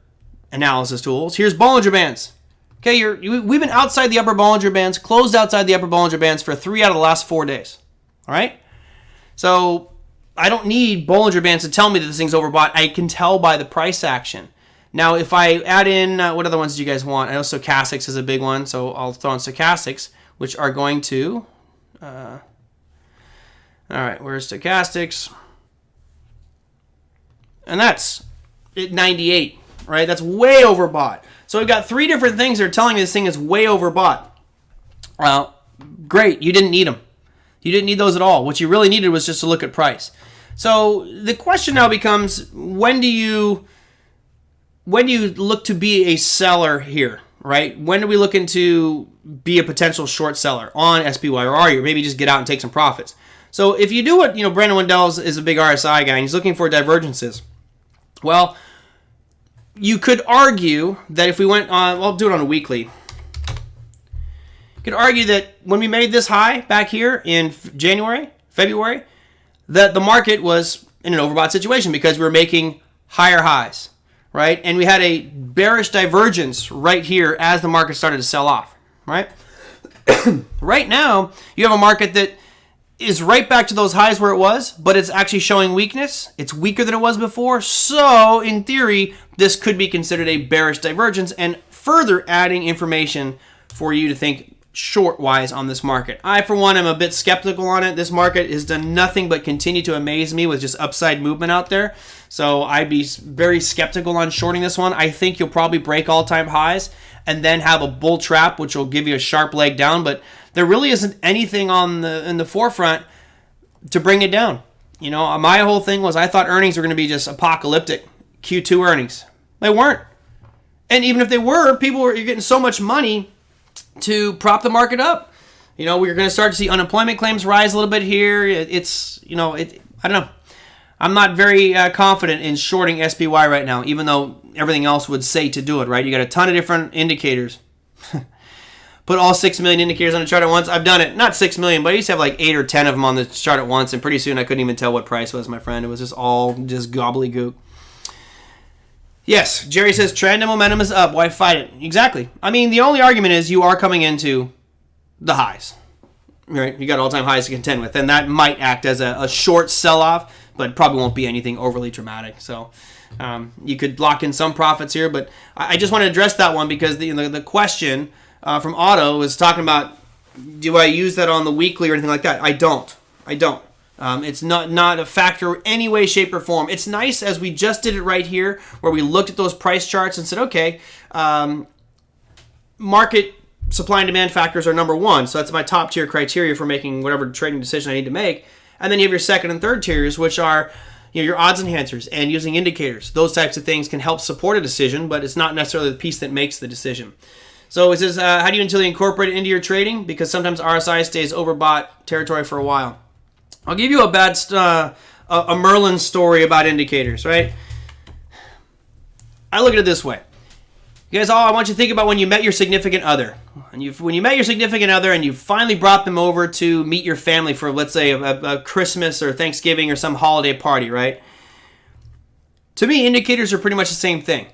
analysis tools. Here's Bollinger Bands. Okay, we've been outside the upper Bollinger Bands, closed outside the upper Bollinger Bands for 3 out of the last 4 days. All right? So I don't need Bollinger Bands to tell me that this thing's overbought. I can tell by the price action. Now, if I add in, what other ones do you guys want? I know stochastics is a big one, so I'll throw in stochastics, which are going to... all right, where's stochastics? And that's at 98, right? That's way overbought. So we've got 3 different things that are telling me this thing is way overbought. Great, you didn't need them. You didn't need those at all. What you really needed was just to look at price. So the question now becomes, when do you when you look to be a seller here, right? When do we look into be a potential short seller on SPY, or are you? Maybe just get out and take some profits. So if you do what, Brandon Wendell is a big RSI guy, and he's looking for divergences. Well, you could argue that if we went on, well, I'll do it on a weekly. You could argue that when we made this high back here in February, that the market was in an overbought situation because we were making higher highs, right? And we had a bearish divergence right here as the market started to sell off, right? Right now, you have a market that is right back to those highs where it was, but it's actually showing weakness. It's weaker than it was before. So, in theory, this could be considered a bearish divergence and further adding information for you to think short-wise on this market. I, for one, am a bit skeptical on it. This market has done nothing but continue to amaze me with just upside movement out there. So I'd be very skeptical on shorting this one. I think you'll probably break all-time highs and then have a bull trap, which will give you a sharp leg down. But there really isn't anything in the forefront to bring it down. My whole thing was I thought earnings were going to be just apocalyptic. Q2 earnings. They weren't. And even if they were, you're getting so much money to prop the market up. We're going to start to see unemployment claims rise a little bit here. I don't know. I'm not very confident in shorting SPY right now, even though everything else would say to do it, right? You got a ton of different indicators. Put all 6 million indicators on the chart at once. I've done it. Not 6 million, but I used to have like 8 or 10 of them on the chart at once, and pretty soon I couldn't even tell what price was, my friend. It was just all gobbledygook. Yes, Jerry says trend and momentum is up. Why fight it? Exactly. I mean, the only argument is you are coming into the highs, right? You got all-time highs to contend with, and that might act as a short sell-off, but probably won't be anything overly dramatic. So you could lock in some profits here, but I just want to address that one because the question from Otto was talking about, do I use that on the weekly or anything like that? I don't. It's not a factor any way, shape, or form. It's nice as we just did it right here where we looked at those price charts and said, okay, market supply and demand factors are number one. So that's my top tier criteria for making whatever trading decision I need to make. And then you have your second and third tiers, which are your odds enhancers and using indicators. Those types of things can help support a decision, but it's not necessarily the piece that makes the decision. So it says, how do you utility incorporate it into your trading? Because sometimes RSI stays overbought territory for a while. I'll give you a Merlin story about indicators, right? I look at it this way. You guys I want you to think about when you met your significant other. When you met your significant other and you finally brought them over to meet your family for, let's say, a Christmas or Thanksgiving or some holiday party, right? To me, indicators are pretty much the same thing.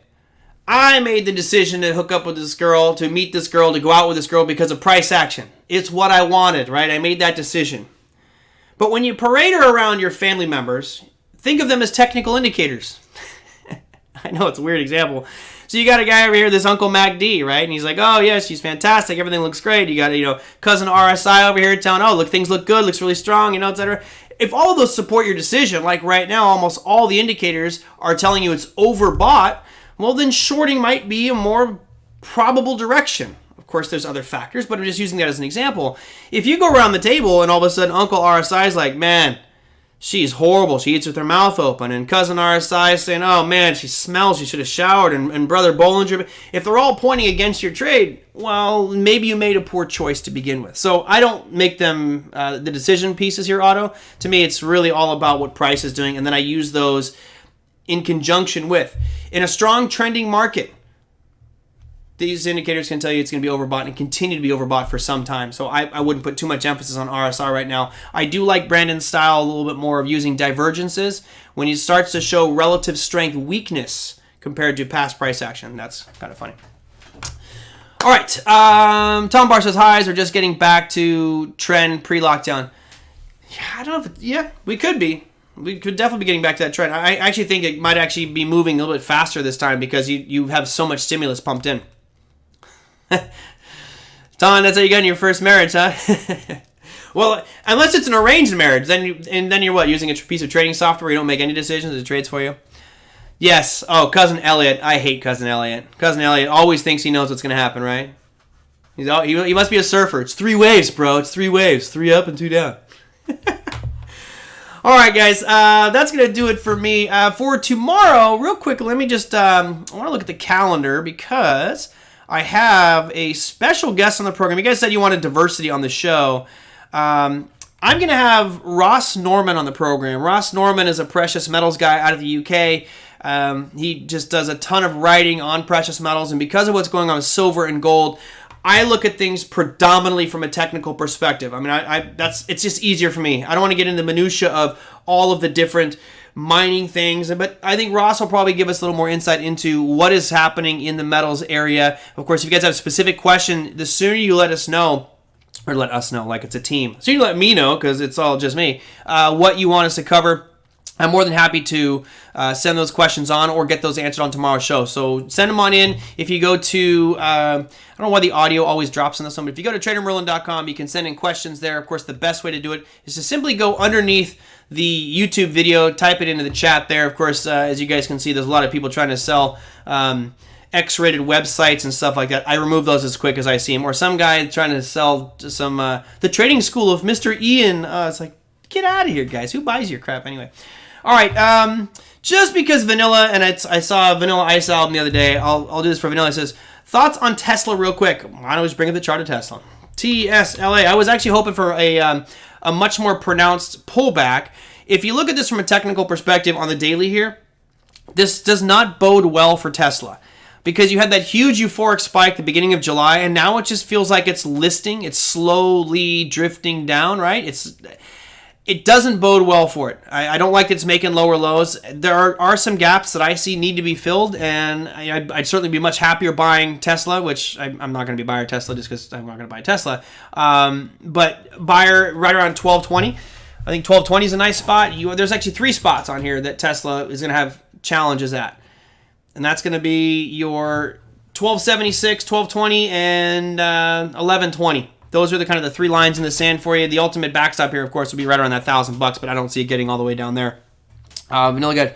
I made the decision to hook up with this girl, to meet this girl, to go out with this girl because of price action. It's what I wanted, right? I made that decision. But when you parade her around your family members, think of them as technical indicators. I know it's a weird example. So you got a guy over here, this Uncle MacD, right? And he's like, oh, yeah, she's fantastic. Everything looks great. You got, cousin RSI over here telling, oh, look, things look good, looks really strong, et cetera. If all of those support your decision, like right now, almost all the indicators are telling you it's overbought, well, then shorting might be a more probable direction. Of course, there's other factors, but I'm just using that as an example. If you go around the table and all of a sudden Uncle RSI is like, man, she's horrible. She eats with her mouth open. And Cousin RSI is saying, oh, man, she smells. She should have showered. And Brother Bollinger, if they're all pointing against your trade, well, maybe you made a poor choice to begin with. So I don't make them the decision pieces here, Otto. To me, it's really all about what price is doing, and then I use those in conjunction with. In a strong trending market, these indicators can tell you it's going to be overbought and continue to be overbought for some time. So I wouldn't put too much emphasis on RSI right now. I do like Brandon's style a little bit more of using divergences when he starts to show relative strength weakness compared to past price action. That's kind of funny. All right. Tom Barr says highs are just getting back to trend pre-lockdown. Yeah, I don't know if we could be. We could definitely be getting back to that trend. I actually think it might actually be moving a little bit faster this time because you have so much stimulus pumped in. Don, that's how you got in your first marriage, huh? Well, unless it's an arranged marriage, then you're what, using a piece of trading software where you don't make any decisions, it trades for you? Yes. Oh, Cousin Elliot. I hate Cousin Elliot. Cousin Elliot always thinks he knows what's going to happen, right? He must be a surfer. It's 3 waves, bro. It's 3 waves. 3 up and 2 down. All All right, guys, that's going to do it for me. For tomorrow, real quick, let me just, I want to look at the calendar because I have a special guest on the program. You guys said you wanted diversity on the show. I'm going to have Ross Norman on the program. Ross Norman is a precious metals guy out of the UK. He just does a ton of writing on precious metals, and because of what's going on with silver and gold, I look at things predominantly from a technical perspective. I mean, it's just easier for me. I don't want to get into the minutia of all of the different mining things, but I think Ross will probably give us a little more insight into what is happening in the metals area. Of course, if you guys have a specific question, the sooner you let us know, or let us know like it's a team, so you let me know, because it's all just me, what you want us to cover. I'm more than happy to send those questions on or get those answered on tomorrow's show. So send them on in. If you go to, I don't know why the audio always drops on this one, but if you go to TraderMerlin.com, you can send in questions there. Of course, the best way to do it is to simply go underneath the YouTube video, type it into the chat there. Of course, as you guys can see, there's a lot of people trying to sell X-rated websites and stuff like that. I remove those as quick as I see them. Or some guy trying to sell some the trading school of Mr. Ian. It's like, get out of here, guys. Who buys your crap anyway? All right, just because Vanilla, and I saw a Vanilla Ice album the other day, I'll do this for Vanilla. It says, thoughts on Tesla real quick. Why don't we just bring up the chart of Tesla? TSLA. I was actually hoping for a much more pronounced pullback. If you look at this from a technical perspective on the daily here, this does not bode well for Tesla, because you had that huge euphoric spike at the beginning of July, and now it just feels like it's listing. It's slowly drifting down, right? It doesn't bode well for it. I don't like it's making lower lows. There are some gaps that I see need to be filled, and I'd certainly be much happier buying Tesla, which I'm not going to be buying Tesla just because I'm not going to buy Tesla. But buyer right around 1220. I think 1220 is a nice spot. There's actually 3 spots on here that Tesla is going to have challenges at, and that's going to be your 1276, 1220, and 1120. Those are the kind of the 3 lines in the sand for you. The ultimate backstop here, of course, will be right around that $1,000, but I don't see it getting all the way down there. Vanilla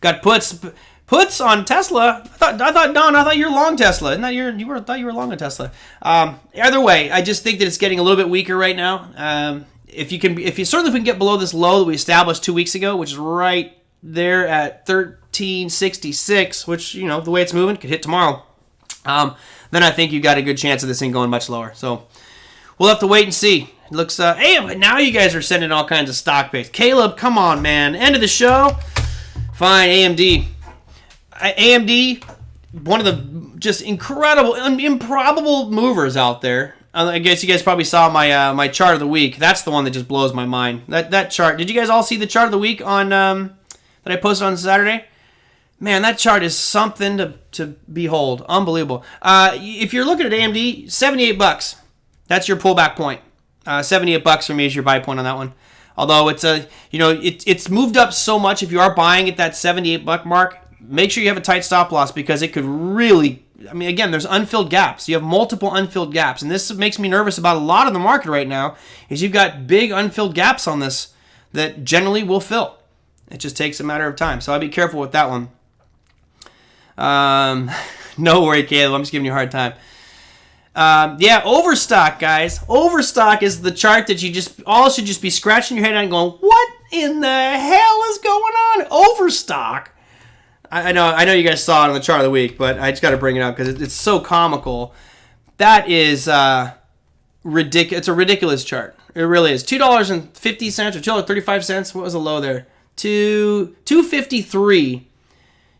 got puts on Tesla. I thought you were long Tesla. Isn't that I thought you were long on Tesla. Either way, I just think that it's getting a little bit weaker right now. If we can get below this low that we established 2 weeks ago, which is right there at 1366, which the way it's moving could hit tomorrow. Then I think you got a good chance of this thing going much lower. So we'll have to wait and see. It looks, hey, now you guys are sending all kinds of stock picks. Caleb, come on, man. End of the show. Fine, AMD. AMD, one of the just incredible, improbable movers out there. I guess you guys probably saw my chart of the week. That's the one that just blows my mind. That chart. Did you guys all see the chart of the week on that I posted on Saturday? Man, that chart is something to behold. Unbelievable. If you're looking at AMD, $78. That's your pullback point. $78 for me is your buy point on that one. Although it's moved up so much. If you are buying at that $78 mark, make sure you have a tight stop loss, because it could really. I mean, again, there's unfilled gaps. You have multiple unfilled gaps, and this makes me nervous about a lot of the market right now. Is you've got big unfilled gaps on this that generally will fill. It just takes a matter of time. So I'd be careful with that one. No worry, Caleb. I'm just giving you a hard time. Overstock, guys. Overstock is the chart that you all should just be scratching your head and going, what in the hell is going on? Overstock. I know you guys saw it on the chart of the week, but I just got to bring it up because it's so comical. That is ridiculous. It's a ridiculous chart. It really is. $2.50 or $2.35. What was the low there? $2.53.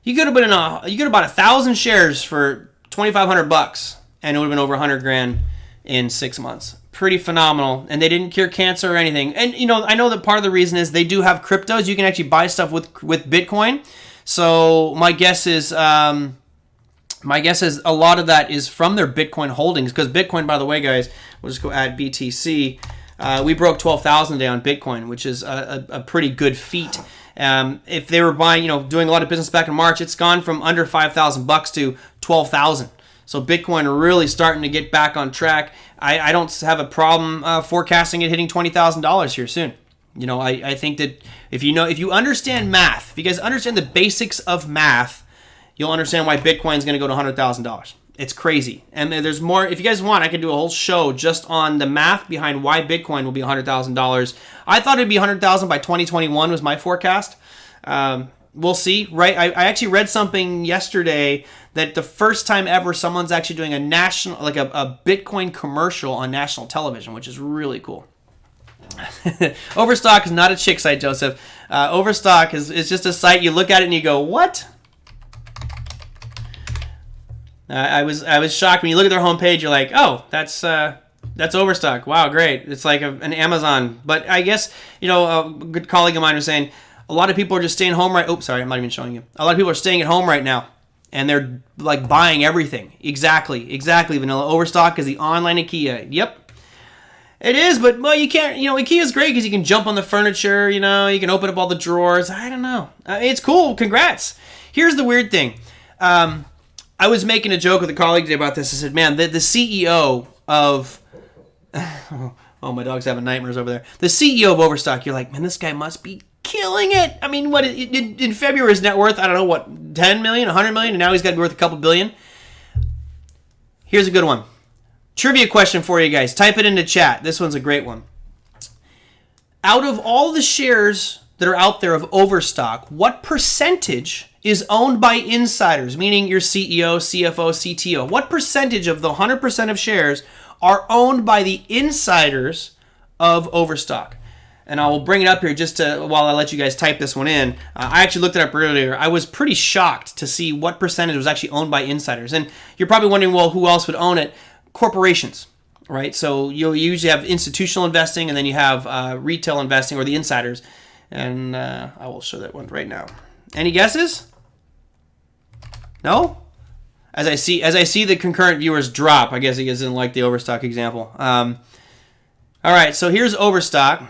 You could have bought 1,000 shares for $2,500, and it would have been over $100,000 in 6 months. Pretty phenomenal. And they didn't cure cancer or anything. And I know that part of the reason is they do have cryptos. You can actually buy stuff with Bitcoin. So my guess is a lot of that is from their Bitcoin holdings, because Bitcoin, by the way, guys, we'll just go add BTC. We broke 12,000 today on Bitcoin, which is a pretty good feat. If they were buying, doing a lot of business back in March, it's gone from under $5,000 to 12,000. So Bitcoin really starting to get back on track. I don't have a problem forecasting it hitting $20,000 here soon. I think that if you understand math, if you guys understand the basics of math, you'll understand why Bitcoin is going to go to $100,000. It's crazy. And there's more. If you guys want, I can do a whole show just on the math behind why Bitcoin will be $100,000. I thought it'd be $100,000 by 2021 was my forecast. We'll see, right? I actually read something yesterday that the first time ever someone's actually doing a national, like a Bitcoin commercial on national television, which is really cool. Overstock is not a chick site, Joseph. Overstock is just a site. You look at it and you go, what? I was shocked when you look at their homepage. You're like, oh, that's Overstock. Wow, great. It's like an Amazon. But I guess, a good colleague of mine was saying a lot of people are just staying home right. Oops, sorry, I'm not even showing you. A lot of people are staying at home right now, and they're like buying everything. Exactly. Vanilla. Overstock is the online IKEA. Yep. It is, but well, you can't. IKEA is great because you can jump on the furniture. You can open up all the drawers. I don't know. It's cool. Congrats. Here's the weird thing. I was making a joke with a colleague today about this. I said, man, the CEO of... Oh, my dog's having nightmares over there. The CEO of Overstock, you're like, man, this guy must be killing it. I mean, what in February his net worth, I don't know, what, 10 million, 100 million, and now he's got to be worth a couple billion. Here's a good one. Trivia question for you guys. Type it into chat. This one's a great one. Out of all the shares that are out there of Overstock, what percentage is owned by insiders, meaning your CEO, CFO, CTO? What percentage of the 100% of shares are owned by the insiders of Overstock? And I will bring it up here just while I let you guys type this one in. I actually looked it up earlier. I was pretty shocked to see what percentage was actually owned by insiders. And you're probably wondering, well, who else would own it? Corporations, right? So you'll usually have institutional investing, and then you have retail investing, or the insiders. And I will show that one right now. Any guesses? No? As I see the concurrent viewers drop, I guess he doesn't like the Overstock example. All right, so here's Overstock.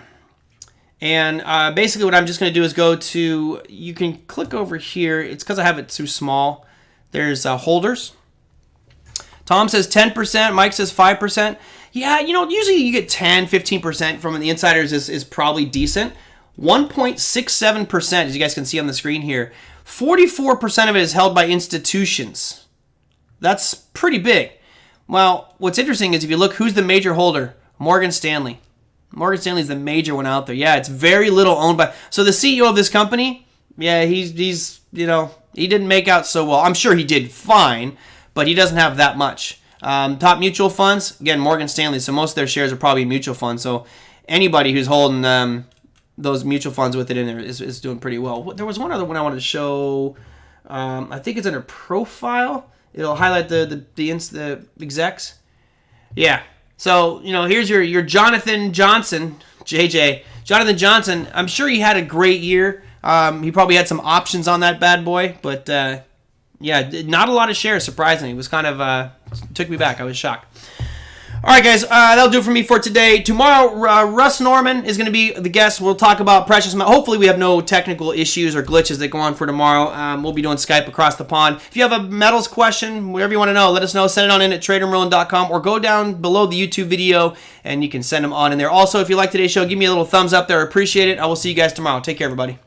And basically what I'm just going to do is go to, you can click over here. It's because I have it too small. There's holders. Tom says 10%. Mike says 5%. Yeah, usually you get 10, 15% from the insiders is probably decent. 1.67%, as you guys can see on the screen here. 44% of it is held by institutions. That's pretty big. Well, what's interesting is if you look, who's the major holder? Morgan Stanley. Morgan Stanley is the major one out there. Yeah, it's very little owned by... So the CEO of this company, yeah, he's he didn't make out so well. I'm sure he did fine, but he doesn't have that much. Top mutual funds, again, Morgan Stanley. So most of their shares are probably mutual funds. So anybody who's holding... those mutual funds with it in there is doing pretty well. There was one other one I wanted to show. I think it's under profile. It'll highlight the execs. Yeah. So, here's your Jonathan Johnson, JJ. Jonathan Johnson, I'm sure he had a great year. He probably had some options on that bad boy. But, yeah, not a lot of shares, surprisingly. It was kind of, took me back. I was shocked. All right, guys, that'll do it for me for today. Tomorrow, Russ Norman is going to be the guest. We'll talk about precious metals. Hopefully, we have no technical issues or glitches that go on for tomorrow. We'll be doing Skype across the pond. If you have a metals question, whatever you want to know, let us know. Send it on in at TraderMerlin.com or go down below the YouTube video, and you can send them on in there. Also, if you like today's show, give me a little thumbs up there. I appreciate it. I will see you guys tomorrow. Take care, everybody.